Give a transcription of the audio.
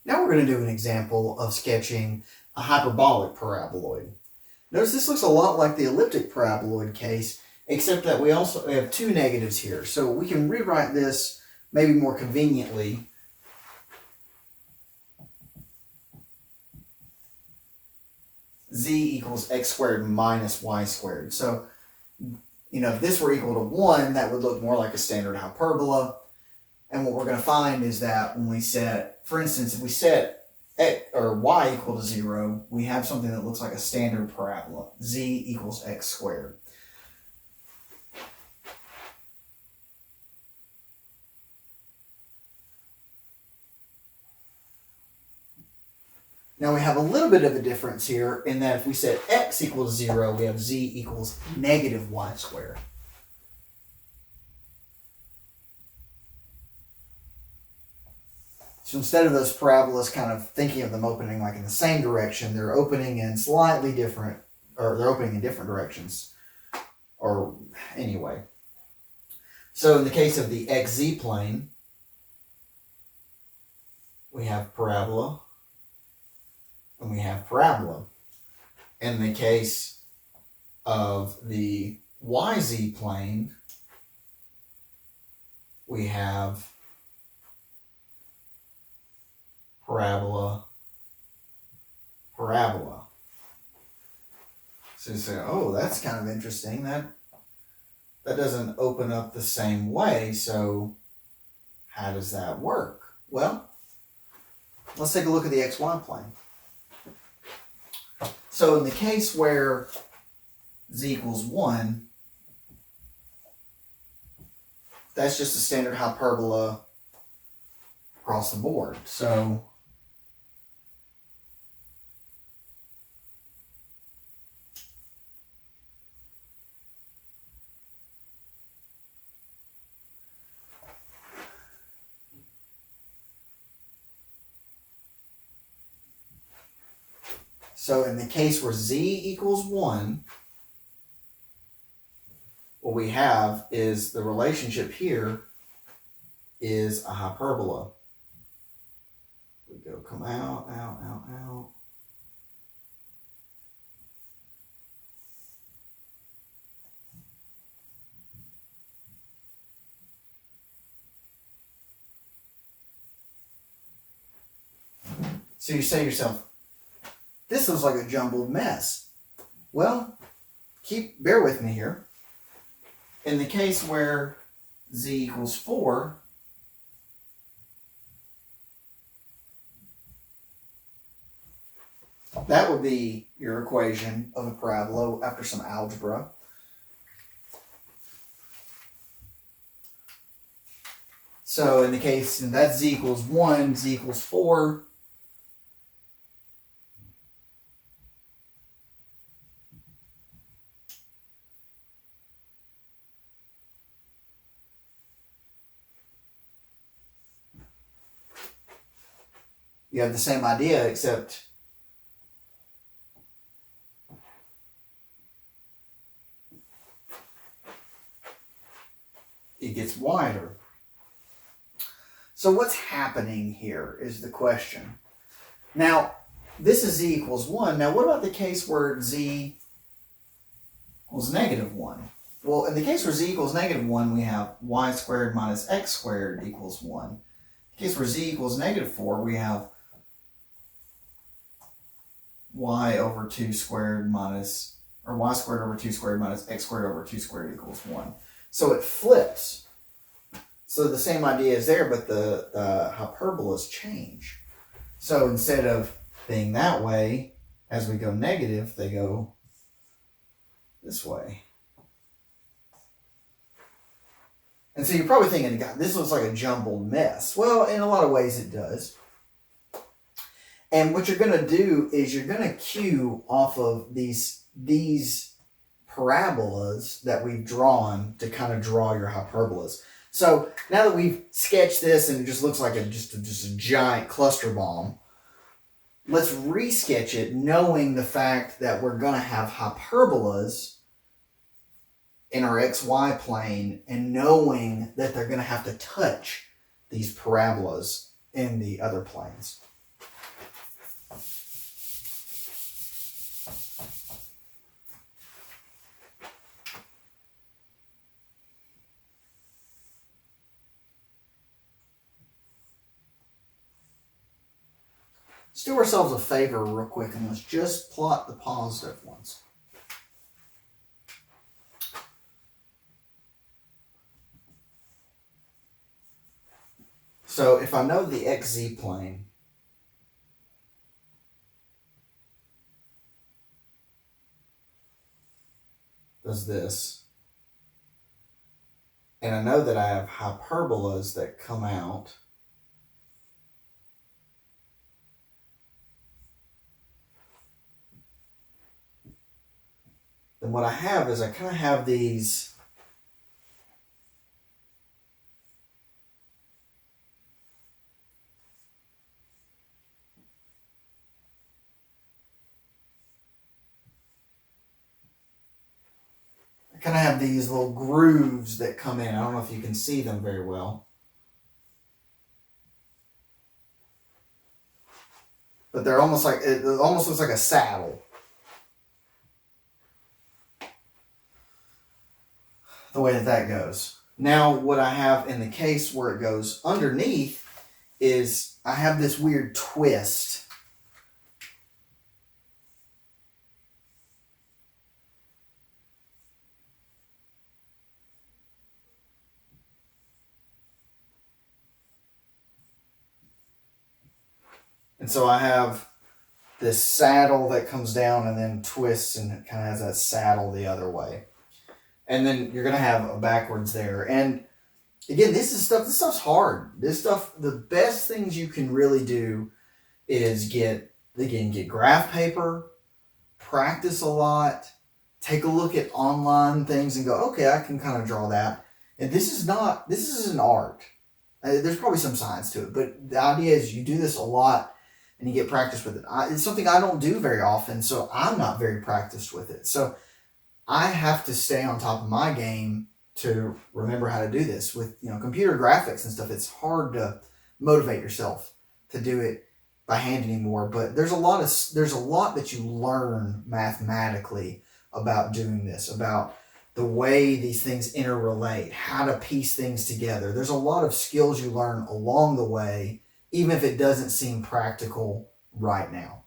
Now we're going to do an example of sketching a hyperbolic paraboloid. Notice this looks a lot like the elliptic paraboloid case, except that we also have two negatives here. So we can rewrite this maybe more conveniently. Z equals x squared minus y squared. So, if this were equal to 1, that would look more like a standard hyperbola. And what we're going to find is that when we set, for instance, if we set x or y equal to 0, we have something that looks like a standard parabola. Z equals x squared. Now we have a little bit of a difference here in that if we set x equals 0, we have z equals negative y squared. So instead of those parabolas kind of thinking of them opening like in the same direction, they're opening in slightly different, or they're opening in different directions. Or anyway. So in the case of the xz plane, we have parabola and we have parabola. In the case of the yz plane, we have parabola, parabola. So you say, oh, that's kind of interesting. That doesn't open up the same way, so how does that work? Well, let's take a look at the xy plane. So in the case where z equals 1, that's just a standard hyperbola across the board. So in the case where z equals 1, what we have is the relationship here is a hyperbola. We go come out, out, out, out. So you say to yourself, this looks like a jumbled mess. Well, bear with me here. In the case where z equals 4, that would be your equation of a parabola after some algebra. So in the case, and that's z equals 1, z equals 4. You have the same idea, except it gets wider. So what's happening here is the question. Now, this is z equals 1. Now, what about the case where z equals negative 1? Well, in the case where z equals negative 1, we have y squared minus x squared equals 1. In the case where z equals negative 4, we have y over 2 squared minus, or y squared over 2 squared minus x squared over 2 squared equals 1. So it flips. So the same idea is there, but the hyperbolas change. So instead of being that way, as we go negative, they go this way. And so you're probably thinking, God, this looks like a jumbled mess. Well, in a lot of ways it does. And what you're going to do is you're going to cue off of these parabolas that we've drawn to kind of draw your hyperbolas. So now that we've sketched this and it just looks like just a giant cluster bomb, let's re-sketch it knowing the fact that we're going to have hyperbolas in our xy plane and knowing that they're going to have to touch these parabolas in the other planes. Let's do ourselves a favor real quick and let's just plot the positive ones. So if I know the XZ plane, does this, and I know that I have hyperbolas that come out, then what I have is I kind of have these little grooves that come in. I don't know if you can see them very well. But they're almost like, it almost looks like a saddle. The way that goes. Now what I have in the case where it goes underneath is I have this weird twist. And so I have this saddle that comes down and then twists and it kind of has that saddle the other way. And then you're going to have a backwards there. And again, this stuff's hard. This stuff, the best things you can really do is get graph paper, practice a lot, take a look at online things and go, okay, I can kind of draw that. And this is an art. There's probably some science to it, but the idea is you do this a lot and you get practice with it. It's something I don't do very often, so I'm not very practiced with it. So I have to stay on top of my game to remember how to do this. With computer graphics and stuff, it's hard to motivate yourself to do it by hand anymore. But there's a lot that you learn mathematically about doing this, about the way these things interrelate, how to piece things together. There's a lot of skills you learn along the way, even if it doesn't seem practical right now.